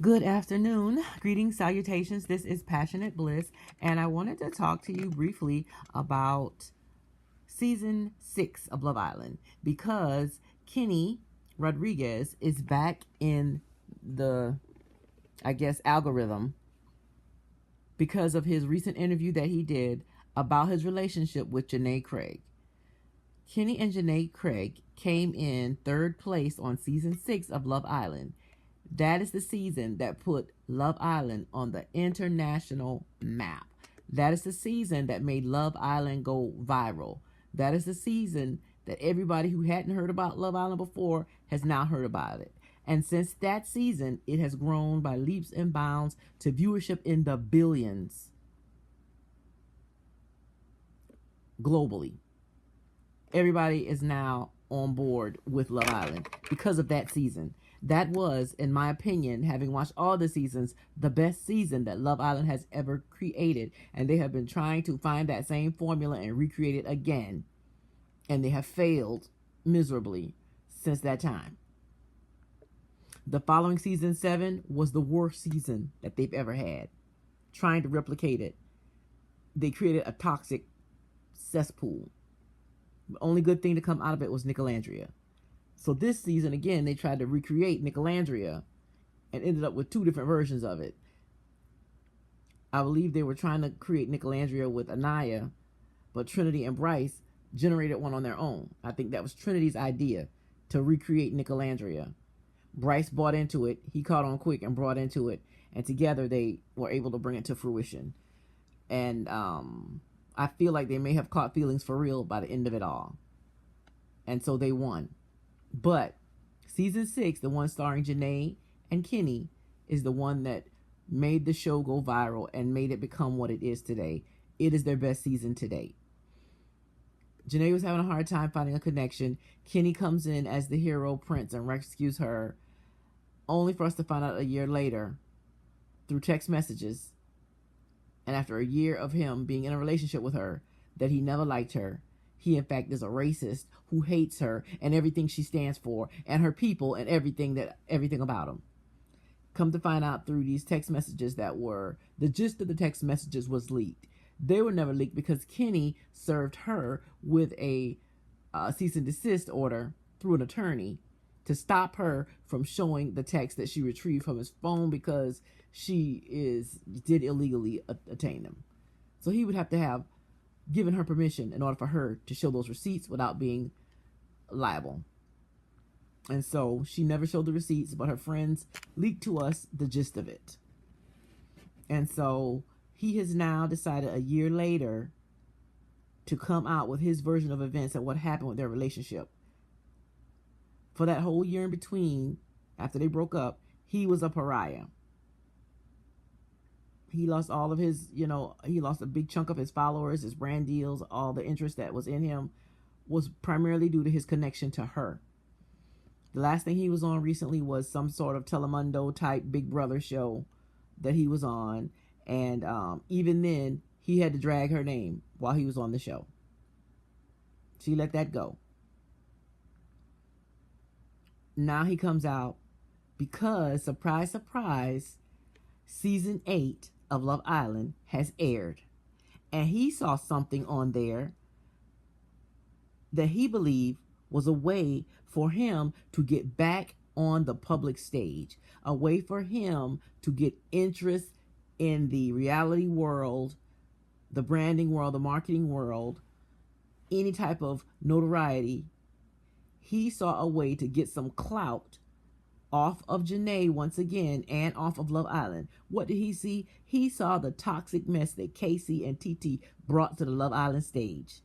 Good afternoon. Greetings, salutations. This is Passionate Bliss, and I wanted to talk to you briefly about season 6 of Love Island because Kenny Rodriguez is back in the, algorithm because of his recent interview that he did about his relationship with Janae Craig. Kenny and Janae Craig came in third place on season 6 of Love Island. That is the season that put Love Island on the international map. That is the season that made Love Island go viral. That is the season that everybody who hadn't heard about Love Island before has now heard about it. And since that season, it has grown by leaps and bounds to viewership in the billions globally. Everybody is now on board with Love Island because of that season. That was, in my opinion, having watched all the seasons, the best season that Love Island has ever created. And they have been trying to find that same formula and recreate it again. And they have failed miserably since that time. The following season 7 was the worst season that they've ever had. Trying to replicate it, they created a toxic cesspool. The only good thing to come out of it was Nicolandria. So this season, again, they tried to recreate Nicolandria and ended up with 2 different versions of it. I believe they were trying to create Nicolandria with Anaya, but Trinity and Bryce generated one on their own. I think that was Trinity's idea to recreate Nicolandria. Bryce bought into it. He caught on quick and brought into it. And together they were able to bring it to fruition. And I feel like they may have caught feelings for real by the end of it all. And so they won. But season 6, the one starring Janae and Kenny, is the one that made the show go viral and made it become what it is today. It is their best season to date. Janae was having a hard time finding a connection. Kenny comes in as the hero prince and rescues her, only for us to find out a year later through text messages, and after a year of him being in a relationship with her, that he never liked her. He, in fact, is a racist who hates her and everything she stands for and her people and everything about him. Come to find out through these text messages that were, the gist of the text messages was leaked. They were never leaked because Kenny served her with a cease and desist order through an attorney to stop her from showing the text that she retrieved from his phone because she did illegally attain them. So he would have to have given her permission in order for her to show those receipts without being liable. And so she never showed the receipts, but her friends leaked to us the gist of it. And so he has now decided a year later to come out with his version of events and what happened with their relationship. For that whole year in between, after they broke up, he was a pariah. He lost all of his, he lost a big chunk of his followers, his brand deals, all the interest that was in him was primarily due to his connection to her. The last thing he was on recently was some sort of Telemundo type Big Brother show that he was on. And even then, he had to drag her name while he was on the show. She let that go. Now he comes out because, surprise, surprise, season 8 of Love Island has aired. And he saw something on there that he believed was a way for him to get back on the public stage, a way for him to get interest in the reality world, the branding world, the marketing world, any type of notoriety. He saw a way to get some clout off of Janae once again and off of Love Island. What did he see? He saw the toxic mess that Casey and TT brought to the Love Island stage.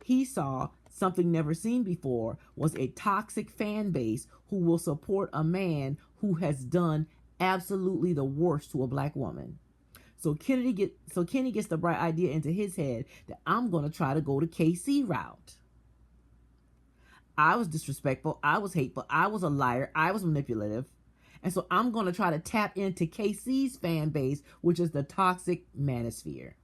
He saw something never seen before, was a toxic fan base who will support a man who has done absolutely the worst to a black woman. So Kenny gets the bright idea into his head that I'm going to try to go the KC route. I was disrespectful. I was hateful. I was a liar. I was manipulative. And so I'm going to try to tap into KC's fan base, which is the toxic manosphere.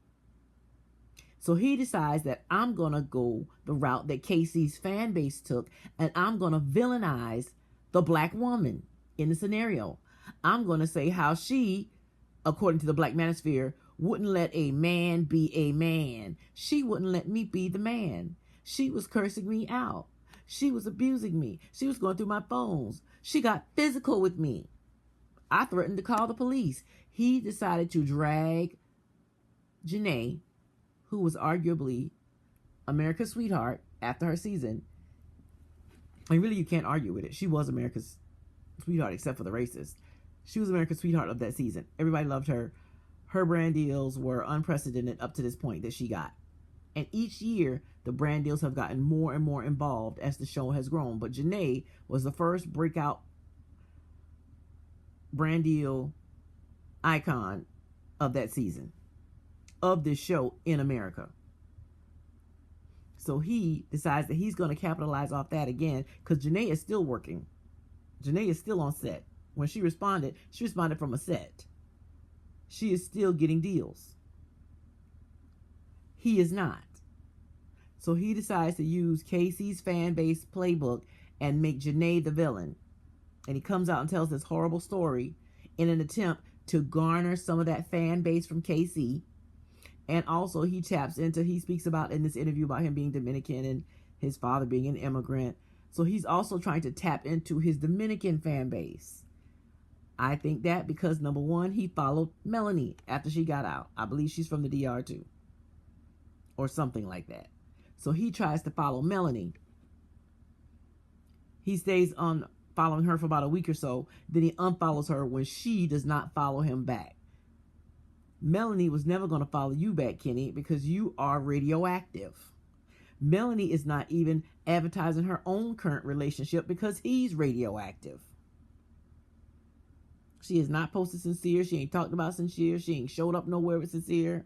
So he decides that I'm going to go the route that KC's fan base took, and I'm going to villainize the black woman in the scenario. I'm going to say how she, according to the Black Manosphere, wouldn't let a man be a man. She wouldn't let me be the man. She was cursing me out. She was abusing me. She was going through my phones. She got physical with me. I threatened to call the police. He decided to drag Janae, who was arguably America's sweetheart after her season. And really, you can't argue with it. She was America's sweetheart, except for the racists. She was America's sweetheart of that season. Everybody loved her. Her brand deals were unprecedented up to this point that she got. And each year, the brand deals have gotten more and more involved as the show has grown. But Janae was the first breakout brand deal icon of that season, of this show in America. So he decides that he's going to capitalize off that again, because Janae is still working. Janae is still on set. When she responded from a set. She is still getting deals. He is not. So he decides to use Casey's fan base playbook and make Janae the villain. And he comes out and tells this horrible story in an attempt to garner some of that fan base from Casey. And also he speaks about in this interview about him being Dominican and his father being an immigrant. So he's also trying to tap into his Dominican fan base. I think that because, number one, he followed Melanie after she got out. I believe she's from the DR too. Or something like that. So he tries to follow Melanie. He stays on following her for about a week or so. Then he unfollows her when she does not follow him back. Melanie was never going to follow you back, Kenny, because you are radioactive. Melanie is not even advertising her own current relationship because he's radioactive. She has not posted Sincere. She ain't talked about Sincere. She ain't showed up nowhere with Sincere.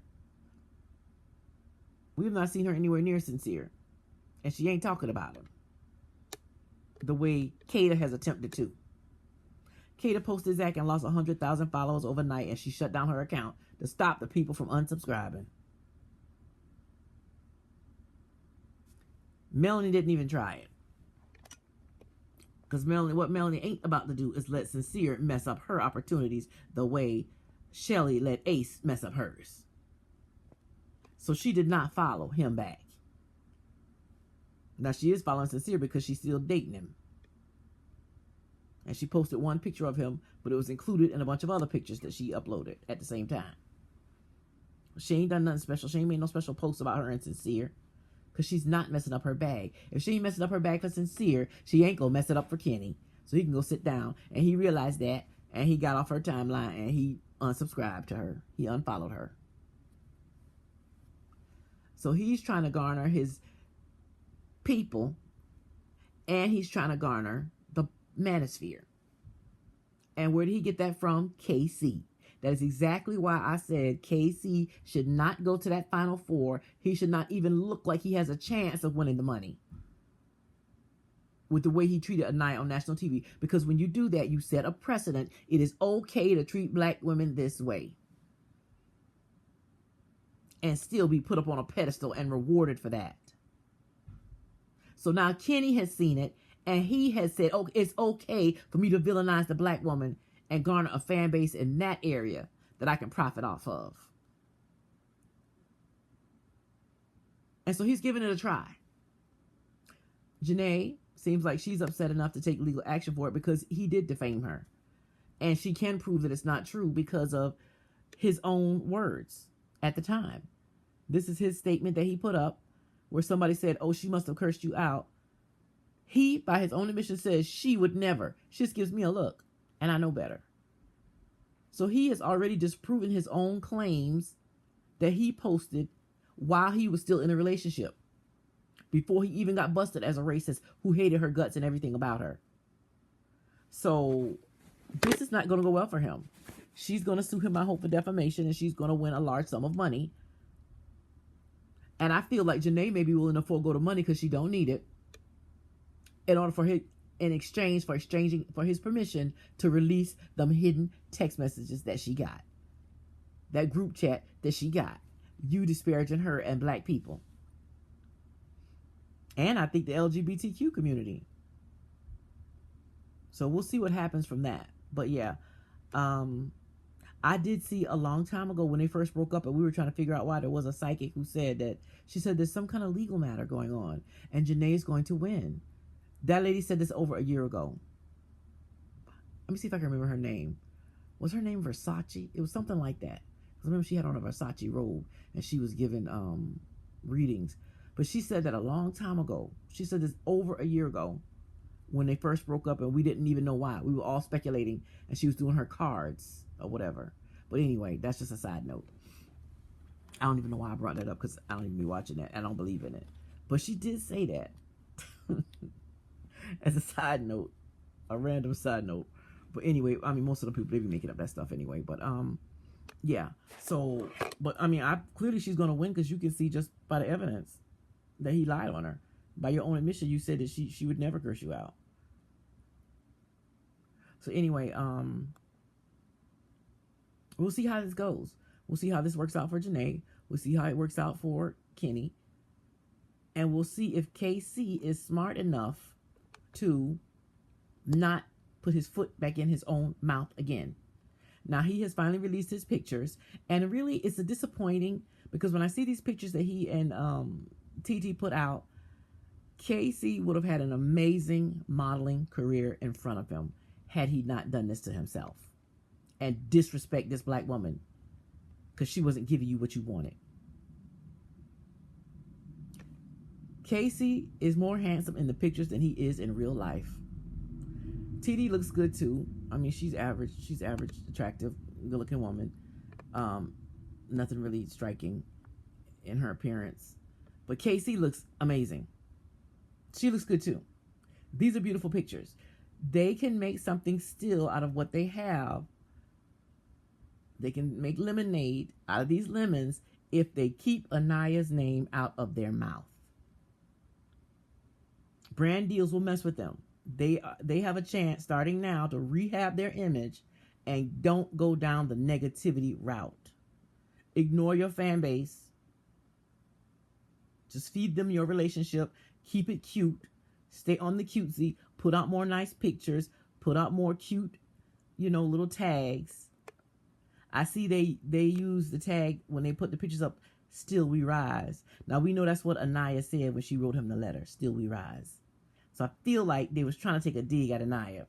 We have not seen her anywhere near Sincere. And she ain't talking about him the way Kata has attempted to. Kata posted Zach and lost 100,000 followers overnight, and she shut down her account to stop the people from unsubscribing. Melanie didn't even try it. Because what Melanie ain't about to do is let Sincere mess up her opportunities the way Shelly let Ace mess up hers. So she did not follow him back. Now she is following Sincere because she's still dating him. And she posted one picture of him, but it was included in a bunch of other pictures that she uploaded at the same time. She ain't done nothing special. She ain't made no special posts about her and Sincere. Because she's not messing up her bag. If she ain't messing up her bag for Sincere, she ain't going to mess it up for Kenny. So he can go sit down. And he realized that. And he got off her timeline. And he unsubscribed to her. He unfollowed her. So he's trying to garner his people. And he's trying to garner the manosphere. And where did he get that from? KC. That is exactly why I said KC should not go to that Final Four. He should not even look like he has a chance of winning the money with the way he treated Anaya on national TV. Because when you do that, you set a precedent. It is okay to treat black women this way and still be put up on a pedestal and rewarded for that. So now Kenny has seen it, and he has said, oh, it's okay for me to villainize the black woman and garner a fan base in that area that I can profit off of. And so he's giving it a try. Janae seems like she's upset enough to take legal action for it because he did defame her. And she can prove that it's not true because of his own words at the time. This is his statement that he put up where somebody said, oh, she must have cursed you out. He, by his own admission, says she would never. She just gives me a look. And I know better. So he has already disproven his own claims that he posted while he was still in a relationship. Before he even got busted as a racist who hated her guts and everything about her. So this is not going to go well for him. She's going to sue him, I hope, for defamation, and she's going to win a large sum of money. And I feel like Janae may be willing to forego the money because she don't need it in order for him, in exchange for his permission to release them hidden text messages that she got. That group chat that she got. You disparaging her and black people. And I think the LGBTQ community. So we'll see what happens from that. But yeah, Um, I did see a long time ago when they first broke up, and we were trying to figure out why. There was a psychic who said that she said there's some kind of legal matter going on, and Janae's going to win. That lady said this over a year ago. Let me see if I can remember her name. Was her name Versace? It was something like that. I remember she had on a Versace robe, and she was giving readings. But she said that a long time ago. She said this over a year ago when they first broke up, and we didn't even know why. We were all speculating, and she was doing her cards or whatever. But anyway, that's just a side note. I don't even know why I brought that up, because I don't even be watching that. I don't believe in it. But she did say that. As a side note, a random side note. But anyway, I mean, most of the people, they be making up that stuff anyway. But yeah. So, but I mean, clearly she's gonna win, because you can see just by the evidence that he lied on her. By your own admission, you said that she would never curse you out. So anyway, we'll see how this goes. We'll see how this works out for Janae. We'll see how it works out for Kenny. And we'll see if KC is smart enough to not put his foot back in his own mouth again. Now, he has finally released his pictures, and really it's a disappointing, because when I see these pictures that he and TT put out, KC would have had an amazing modeling career in front of him had he not done this to himself and disrespect this black woman because she wasn't giving you what you wanted. Casey is more handsome in the pictures than he is in real life. TD looks good too. I mean, she's average. She's average, attractive, good-looking woman. Nothing really striking in her appearance. But Casey looks amazing. She looks good too. These are beautiful pictures. They can make something still out of what they have. They can make lemonade out of these lemons if they keep Anaya's name out of their mouth. Brand deals will mess with them. They have a chance starting now to rehab their image and don't go down the negativity route. Ignore your fan base. Just feed them your relationship. Keep it cute. Stay on the cutesy. Put out more nice pictures. Put out more cute, little tags. I see they use the tag when they put the pictures up, "Still we rise." Now we know that's what Anaya said when she wrote him the letter, "Still we rise." So I feel like they was trying to take a dig at Anaya.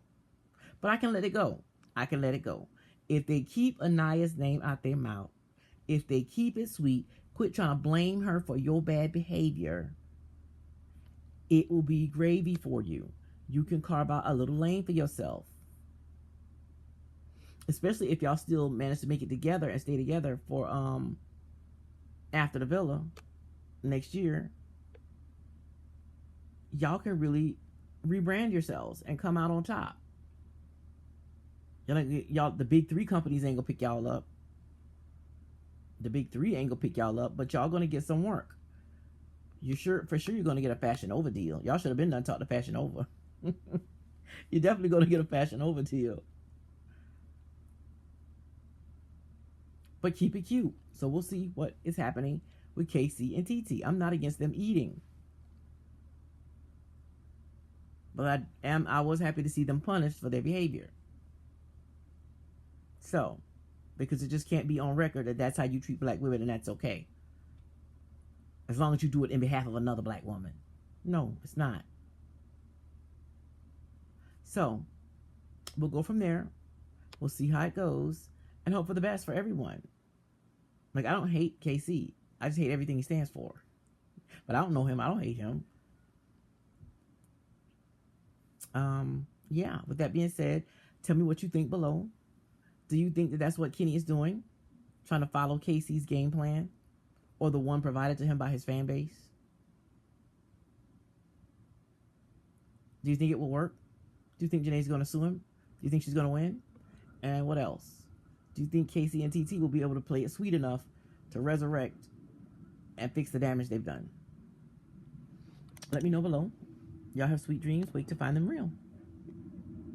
But I can let it go. I can let it go. If they keep Anaya's name out their mouth, if they keep it sweet, quit trying to blame her for your bad behavior, it will be gravy for you. You can carve out a little lane for yourself. Especially if y'all still manage to make it together and stay together for after the villa next year. Y'all can really rebrand yourselves and come out on top. Y'all, the big three companies ain't gonna pick y'all up. The big three ain't gonna pick y'all up, but y'all gonna get some work. For sure you're gonna get a Fashion Over deal. Y'all should have been done talk to Fashion Over. You're definitely gonna get a Fashion Over deal. But keep it cute. So we'll see what is happening with KC and TT. I'm not against them eating. But I was happy to see them punished for their behavior. So, because it just can't be on record that that's how you treat black women, and that's okay. As long as you do it in behalf of another black woman. No, it's not. So, we'll go from there. We'll see how it goes and hope for the best for everyone. Like, I don't hate KC. I just hate everything he stands for. But I don't know him. I don't hate him. Yeah, with that being said, tell me what you think below. Do you think that that's what Kenny is doing? Trying to follow KC's game plan? Or the one provided to him by his fan base? Do you think it will work? Do you think Janae's going to sue him? Do you think she's going to win? And what else? Do you think KC and TT will be able to play it sweet enough to resurrect and fix the damage they've done? Let me know below. Y'all have sweet dreams. Wait to find them real.